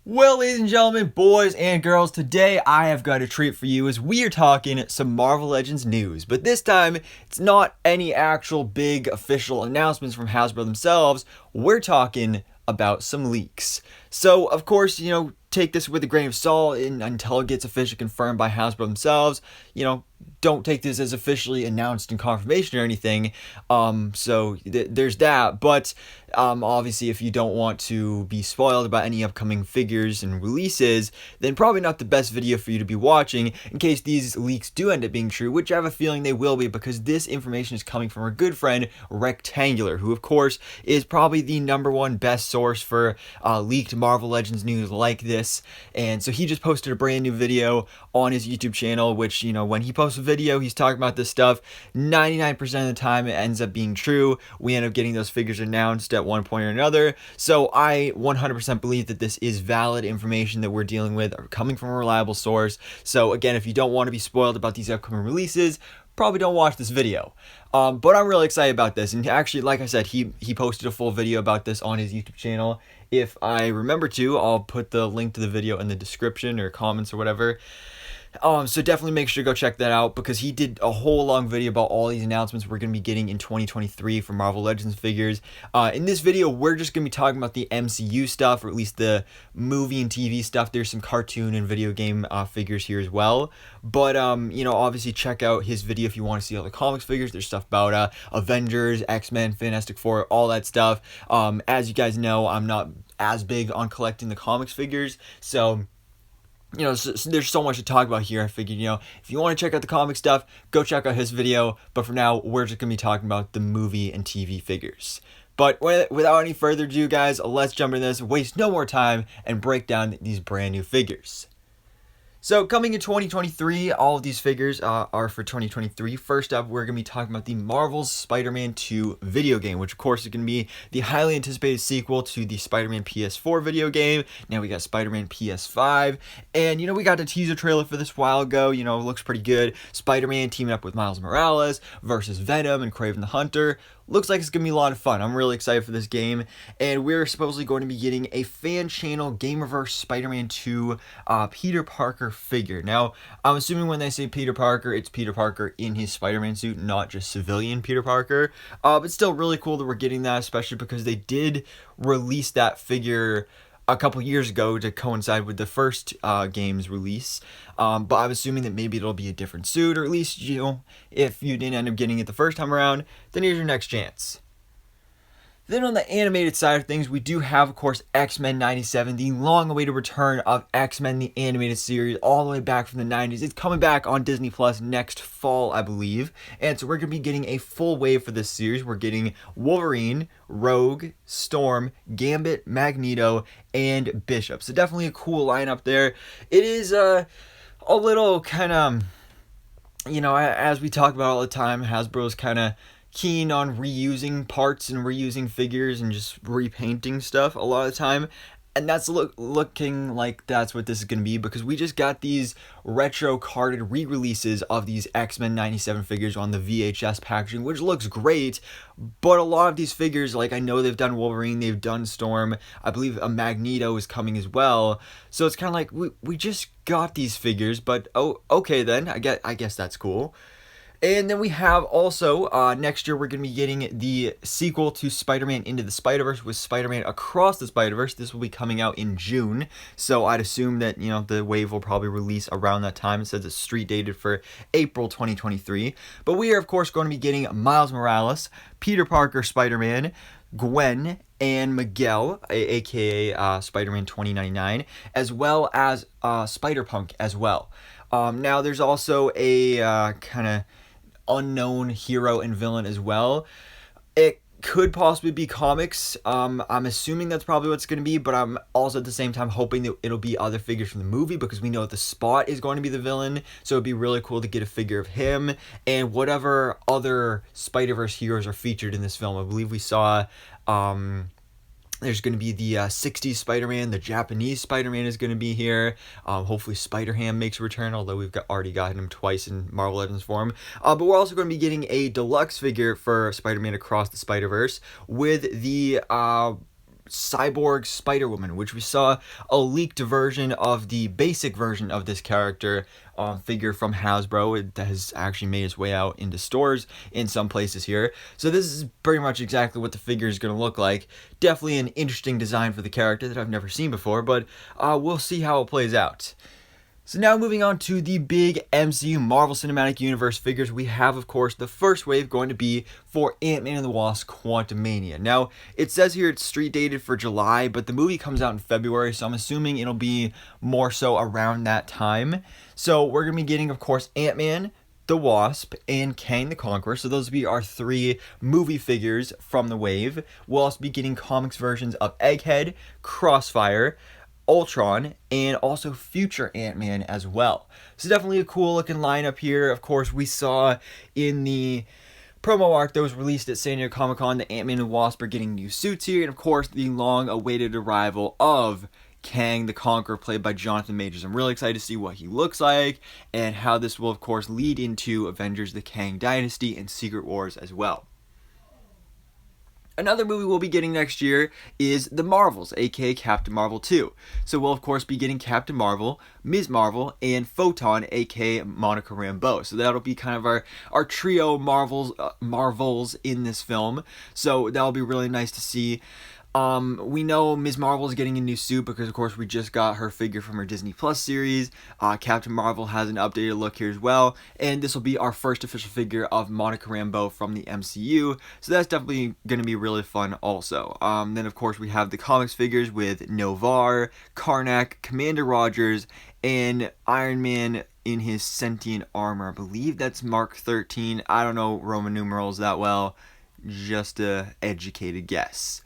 Well, ladies and gentlemen, boys and girls, today I have got a treat for you as we are talking some Marvel Legends news. But this time, it's not any actual big official announcements from Hasbro themselves. We're talking about some leaks. So, of course, take this with a grain of salt until it gets officially confirmed by Hasbro themselves. Don't take this as officially announced and confirmation or anything. There's that. But obviously, if you don't want to be spoiled about any upcoming figures and releases, then probably not the best video for you to be watching in case these leaks do end up being true, which I have a feeling they will be because this information is coming from our good friend Rectangular, who of course is probably the number one best source for leaked Marvel Legends news like this. And so he just posted a brand new video on his YouTube channel, which, when he posts a video, he's talking about this stuff. 99% of the time, it ends up being true. We end up getting those figures announced at one point or another. So I 100% believe that this is valid information that we're dealing with, or coming from a reliable source. So again, if you don't want to be spoiled about these upcoming releases, probably don't watch this video. But I'm really excited about this. And actually, like I said, he posted a full video about this on his YouTube channel. If I remember to, I'll put the link to the video in the description or comments or whatever. So definitely make sure to go check that out because he did a whole long video about all these announcements we're going to be getting in 2023 for Marvel Legends figures. In this video, we're just going to be talking about the MCU stuff, or at least the movie and TV stuff. There's some cartoon and video game figures here as well. But, obviously check out his video if you want to see all the comics figures. There's stuff about Avengers, XMen, Fantastic Four, all that stuff. As you guys know, I'm not as big on collecting the comics figures, so there's so much to talk about here. I figured, if you want to check out the comic stuff, go check out his video. But for now, we're just going to be talking about the movie and TV figures. But without any further ado, guys, let's jump into this, waste no more time, and break down these brand new figures. So coming in 2023, all of these figures are for 2023. First up, we're going to be talking about the Marvel's Spider-Man 2 video game, which of course is going to be the highly anticipated sequel to the Spider-Man PS4 video game. Now we got Spider-Man PS5, and we got a teaser trailer for this a while ago. It looks pretty good. Spider-Man teaming up with Miles Morales versus Venom and Kraven the Hunter. Looks like it's going to be a lot of fun. I'm really excited for this game. And we're supposedly going to be getting a fan channel Gamerverse Spider-Man 2 Peter Parker figure. Now, I'm assuming when they say Peter Parker, it's Peter Parker in his Spider-Man suit, not just civilian Peter Parker. But still really cool that we're getting that, especially because they did release that figure a couple years ago to coincide with the first game's release. But I'm assuming that maybe it'll be a different suit, or at least, if you didn't end up getting it the first time around, then here's your next chance. Then on the animated side of things, we do have, of course, X-Men 97, the long-awaited return of X-Men, the animated series, all the way back from the 90s. It's coming back on Disney Plus next fall, I believe. And so we're going to be getting a full wave for this series. We're getting Wolverine, Rogue, Storm, Gambit, Magneto, and Bishop. So definitely a cool lineup there. It is a little kind of, as we talk about all the time, Hasbro's kind of keen on reusing parts and reusing figures and just repainting stuff a lot of the time, and that's looking like that's what this is going to be, because we just got these retro carded re-releases of these X-Men 97 figures on the VHS packaging, which looks great. But a lot of these figures, like, I know they've done Wolverine, they've done Storm, I believe a Magneto is coming as well, so it's kind of like we just got these figures, but oh, okay then, I guess that's cool. And then we have also, next year we're going to be getting the sequel to Spider-Man Into the Spiderverse with Spider-Man Across the Spiderverse. This will be coming out in June, so I'd assume that, the wave will probably release around that time. It says it's street dated for April 2023. But we are, of course, going to be getting Miles Morales, Peter Parker Spider-Man, Gwen, and Miguel, aka Spider-Man 2099, as well as Spider-Punk as well. Now, there's also a kind of unknown hero and villain as well. It could possibly be comics. I'm assuming that's probably what it's going to be, but I'm also at the same time hoping that it'll be other figures from the movie, because we know that the Spot is going to be the villain, so it'd be really cool to get a figure of him and whatever other Spider-Verse heroes are featured in this film. I believe we saw there's going to be the 60s Spider-Man, the Japanese Spider-Man is going to be here. Hopefully Spider-Ham makes a return, although we've already gotten him twice in Marvel Legends form. But we're also going to be getting a deluxe figure for Spider-Man Across the Spider-Verse with the cyborg Spider-Woman, which we saw a leaked version of the basic version of this character figure from Hasbro. It has actually made its way out into stores in some places here. So this is pretty much exactly what the figure is going to look like. Definitely an interesting design for the character that I've never seen before, but we'll see how it plays out. So now moving on to the big MCU Marvel Cinematic Universe figures, we have, of course, the first wave going to be for Ant-Man and the Wasp Quantumania. Now, it says here it's street dated for July, but the movie comes out in February, so I'm assuming it'll be more so around that time. So we're going to be getting, of course, Ant-Man, the Wasp, and Kang the Conqueror. So those will be our 3 movie figures from the wave. We'll also be getting comics versions of Egghead, Crossfire, Ultron, and also future Ant-Man as well. So definitely a cool looking lineup here. Of course, we saw in the promo arc that was released at San Diego Comic-Con that Ant-Man and Wasp are getting new suits here, and of course the long-awaited arrival of Kang the Conqueror, played by Jonathan Majors. I'm really excited to see what he looks like and how this will, of course, lead into Avengers: The Kang Dynasty and Secret Wars as well. Another movie we'll be getting next year is The Marvels, aka Captain Marvel 2. So we'll, of course, be getting Captain Marvel, Ms. Marvel, and Photon, aka Monica Rambeau. So that'll be kind of our trio Marvels in this film. So that'll be really nice to see. We know Ms. Marvel is getting a new suit because, of course, we just got her figure from her Disney Plus series. Captain Marvel has an updated look here as well, and this will be our first official figure of Monica Rambeau from the MCU, so that's definitely going to be really fun also. Then, of course, we have the comics figures with Novar, Karnak, Commander Rogers, and Iron Man in his sentient armor. I believe that's Mark 13. I don't know Roman numerals that well, just a educated guess.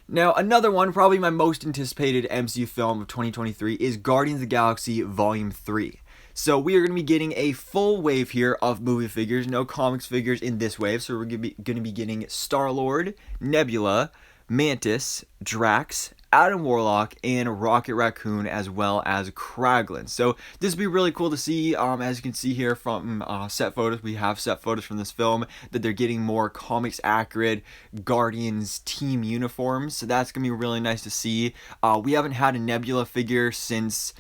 Now, another one, probably my most anticipated MCU film of 2023, is Guardians of the Galaxy Volume 3. So we are going to be getting a full wave here of movie figures, no comics figures in this wave. So we're going to be getting Star-Lord, Nebula, Mantis, Drax, Adam Warlock, and Rocket Raccoon, as well as Kraglin. So this would be really cool to see. As you can see here from set photos, we have set photos from this film that they're getting more comics accurate Guardians team uniforms. So that's going to be really nice to see. We haven't had a Nebula figure since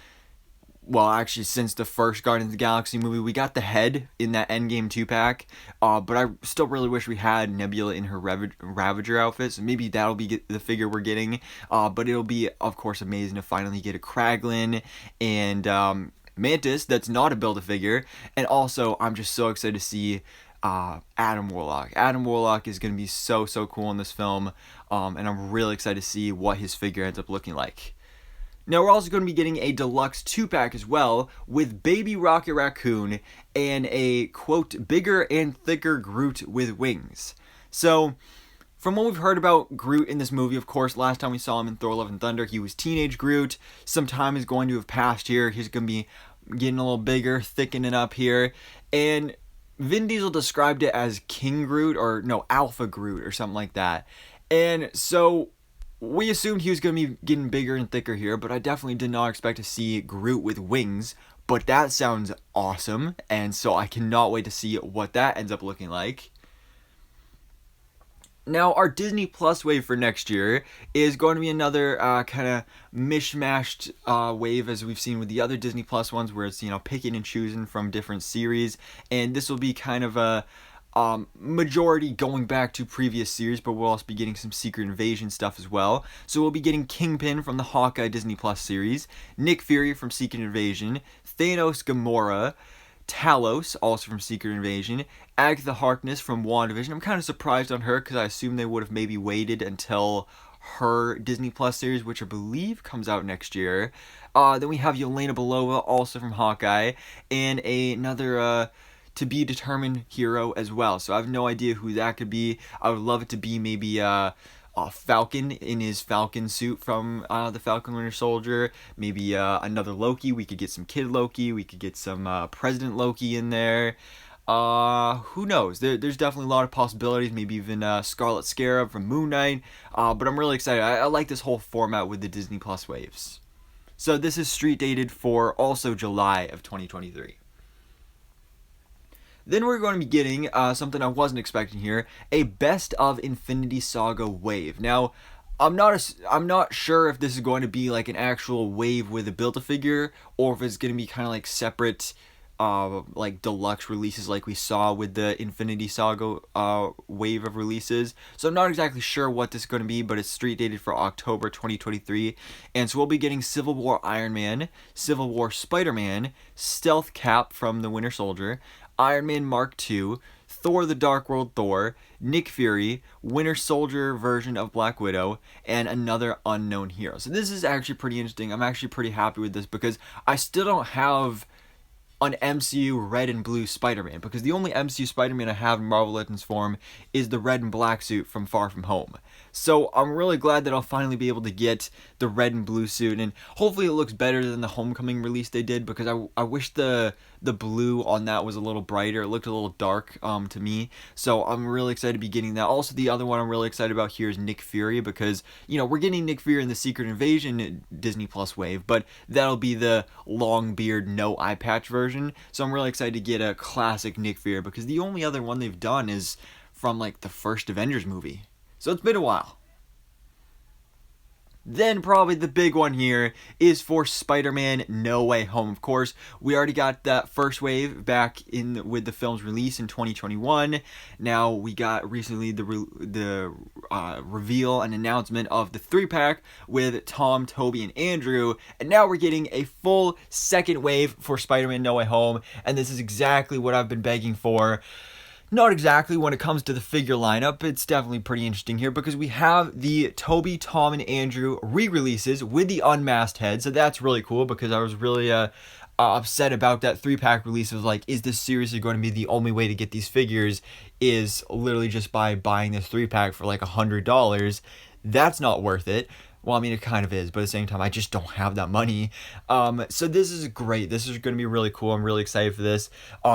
the first Guardians of the Galaxy movie. We got the head in that Endgame 2-pack, but I still really wish we had Nebula in her Ravager outfit, so maybe that'll be the figure we're getting, but it'll be, of course, amazing to finally get a Kraglin and Mantis that's not a Build-A-Figure, and also, I'm just so excited to see Adam Warlock. Adam Warlock is going to be so cool in this film, and I'm really excited to see what his figure ends up looking like. Now, we're also going to be getting a deluxe 2-pack as well, with Baby Rocket Raccoon and a, quote, bigger and thicker Groot with wings. So, from what we've heard about Groot in this movie, of course, last time we saw him in Thor: Love and Thunder, he was teenage Groot. Some time is going to have passed here. He's going to be getting a little bigger, thickening up here. And Vin Diesel described it as King Groot, or no, Alpha Groot, or something like that. And so we assumed he was going to be getting bigger and thicker here, but I definitely did not expect to see Groot with wings. But that sounds awesome, and so I cannot wait to see what that ends up looking like. Now, our Disney Plus wave for next year is going to be another kind of mishmashed wave, as we've seen with the other Disney Plus ones, where it's, picking and choosing from different series. And this will be kind of a majority going back to previous series, but we'll also be getting some Secret Invasion stuff as well. So we'll be getting Kingpin from the Hawkeye Disney Plus series, Nick Fury from Secret Invasion, Thanos Gamora, Talos, also from Secret Invasion, Agatha Harkness from WandaVision. I'm kind of surprised on her because I assumed they would have maybe waited until her Disney Plus series, which I believe comes out next year. Then we have Yelena Belova, also from Hawkeye, and another to be determined hero as well. So I have no idea who that could be. I would love it to be maybe Falcon in his Falcon suit from the Falcon Winter Soldier. Maybe another Loki. We could get some Kid Loki. We could get some President Loki in there. Who knows? There's definitely a lot of possibilities. Maybe even Scarlet Scarab from Moon Knight. But I'm really excited. I like this whole format with the Disney Plus waves. So this is street dated for also July of 2023. Then we're going to be getting something I wasn't expecting here, a Best of Infinity Saga wave. Now, I'm not sure if this is going to be like an actual wave with a Build-A-Figure, or if it's going to be kind of like separate like deluxe releases like we saw with the Infinity Saga wave of releases. So I'm not exactly sure what this is going to be, but it's street dated for October 2023. And so we'll be getting Civil War Iron Man, Civil War Spider-Man, Stealth Cap from the Winter Soldier, Iron Man Mark II, Thor the Dark World Thor, Nick Fury, Winter Soldier version of Black Widow, and another unknown hero. So this is actually pretty interesting. I'm actually pretty happy with this because I still don't have an MCU red and blue Spider-Man, because the only MCU Spider-Man I have in Marvel Legends form is the red and black suit from Far From Home. So I'm really glad that I'll finally be able to get the red and blue suit, and hopefully it looks better than the Homecoming release they did, because I wish the blue on that was a little brighter. It looked a little dark to me, so I'm really excited to be getting that. Also, the other one I'm really excited about here is Nick Fury, because, you know, we're getting Nick Fury in the Secret Invasion Disney Plus wave, but that'll be the long beard, no eye patch version. So I'm really excited to get a classic Nick Fury, because the only other one they've done is from like the first Avengers movie. So it's been a while. Then probably the big one here is for Spider-Man No Way Home. Of course, we already got that first wave back in with the film's release in 2021. Now we got recently the reveal and announcement of the 3-pack with Tom, Toby, and Andrew. And now we're getting a full second wave for Spider-Man No Way Home. And this is exactly what I've been begging for. Not exactly when it comes to the figure lineup. It's definitely pretty interesting here because we have the Toby, Tom, and Andrew re-releases with the unmasked head. So that's really cool because I was really upset about that 3-pack release. It was like, is this seriously going to be the only way to get these figures? Is literally just by buying this 3-pack for like $100. That's not worth it. Well, I mean, it kind of is, but at the same time, I just don't have that money. So this is great. This is going to be really cool. I'm really excited for this.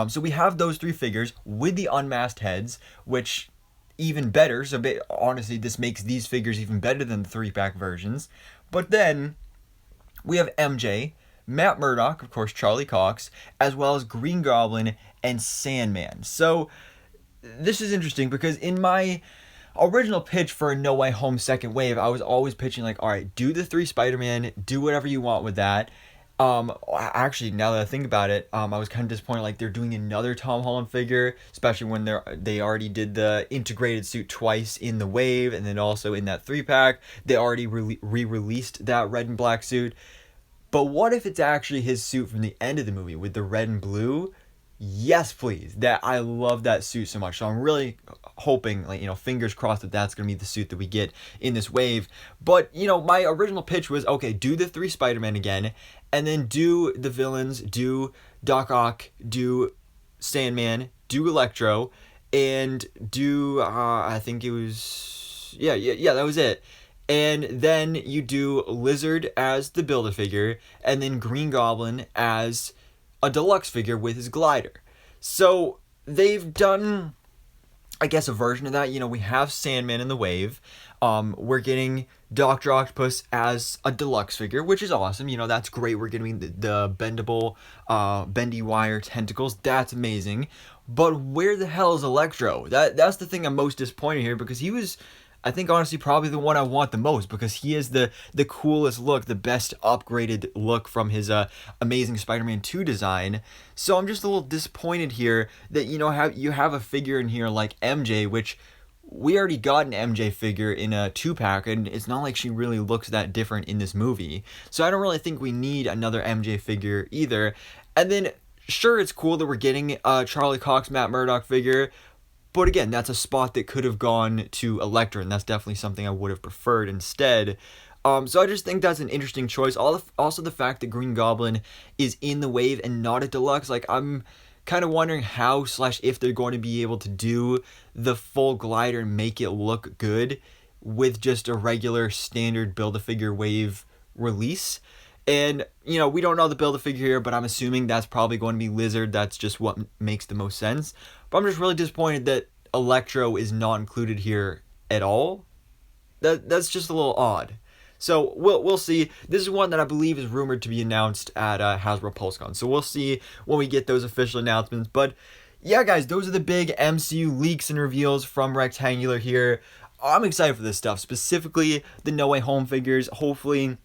So we have those 3 figures with the unmasked heads, which even better. So honestly, this makes these figures even better than the 3-pack versions. But then we have MJ, Matt Murdock, of course, Charlie Cox, as well as Green Goblin and Sandman. So this is interesting because in my original pitch for a No Way Home second wave, I was always pitching like, all right, do the 3 Spider-Man, do whatever you want with that. Actually, now that I think about it, I was kind of disappointed like they're doing another Tom Holland figure, especially when they already did the integrated suit twice in the wave, and then also in that 3-pack they already re-released that red and black suit. But what if it's actually his suit from the end of the movie with the red and blue? Yes, please. That I love that suit so much. So I'm really hoping, like, you know, fingers crossed that that's going to be the suit that we get in this wave. But, you know, my original pitch was, okay, do the 3 Spider-Man again, and then do the villains, do Doc Ock, do Sandman, do Electro, and do, I think it was, yeah, that was it. And then you do Lizard as the Build-A-Figure, and then Green Goblin as a deluxe figure with his glider. So they've done, I guess, a version of that. You know, we have Sandman in the wave. We're getting Dr. Octopus as a deluxe figure, which is awesome. You know, that's great. We're getting the bendable, bendy wire tentacles. That's amazing. But where the hell is Electro? That's the thing I'm most disappointed here, because he was, I think, honestly, probably the one I want the most, because he is the coolest look, the best upgraded look from his Amazing Spider-Man 2 design. So I'm just a little disappointed here that, you know, you have a figure in here like MJ, which we already got an MJ figure in a 2-pack, and it's not like she really looks that different in this movie. So I don't really think we need another MJ figure either. And then, sure, it's cool that we're getting a Charlie Cox, Matt Murdock figure, but again, that's a spot that could have gone to Electra, and that's definitely something I would have preferred instead. So I just think that's an interesting choice. Also, the fact that Green Goblin is in the wave and not a deluxe, like, I'm kind of wondering how / if they're going to be able to do the full glider and make it look good with just a regular standard Build-A-Figure wave release. And, you know, we don't know the Build-A-Figure here, but I'm assuming that's probably going to be Lizard. That's just what makes the most sense. But I'm just really disappointed that Electro is not included here at all. That's just a little odd. So we'll see. This is one that I believe is rumored to be announced at Hasbro PulseCon. So we'll see when we get those official announcements. But yeah, guys, those are the big MCU leaks and reveals from Rectangular here. I'm excited for this stuff, specifically the No Way Home figures. Hopefully,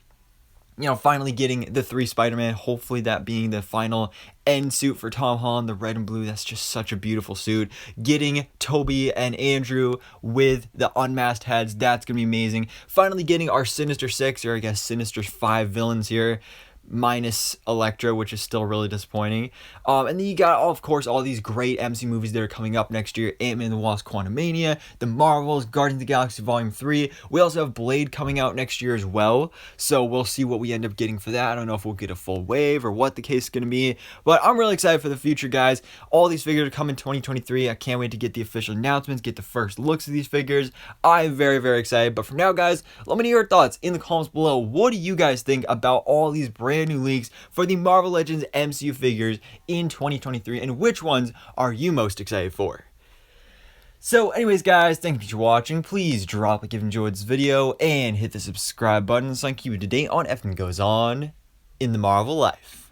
finally getting the 3 Spider-Man, hopefully that being the final end suit for Tom Holland, the red and blue. That's just such a beautiful suit. Getting Toby and Andrew with the unmasked heads, that's gonna be amazing. Finally getting our Sinister 6, or I guess Sinister 5 villains here, minus Elektra, which is still really disappointing. And then you got, of course, all these great MC movies that are coming up next year. AntMan the Wasp Quantumania, The Marvels, Guardians of the Galaxy Volume 3. We also have Blade coming out next year as well, so we'll see what we end up getting for that. I don't know if we'll get a full wave or what the case is going to be, but I'm really excited for the future, guys. All these figures are coming in 2023. I can't wait to get the official announcements, get the first looks of these figures. I'm very, very excited. But for now, guys, let me know your thoughts in the comments below. What do you guys think about all these brand new leaks for the Marvel Legends MCU figures in 2023, and which ones are you most excited for? So anyways, guys, thank you for watching. Please drop a like if you enjoyed this video and hit the subscribe button so I can keep you up to date on everything that goes on in the Marvel life.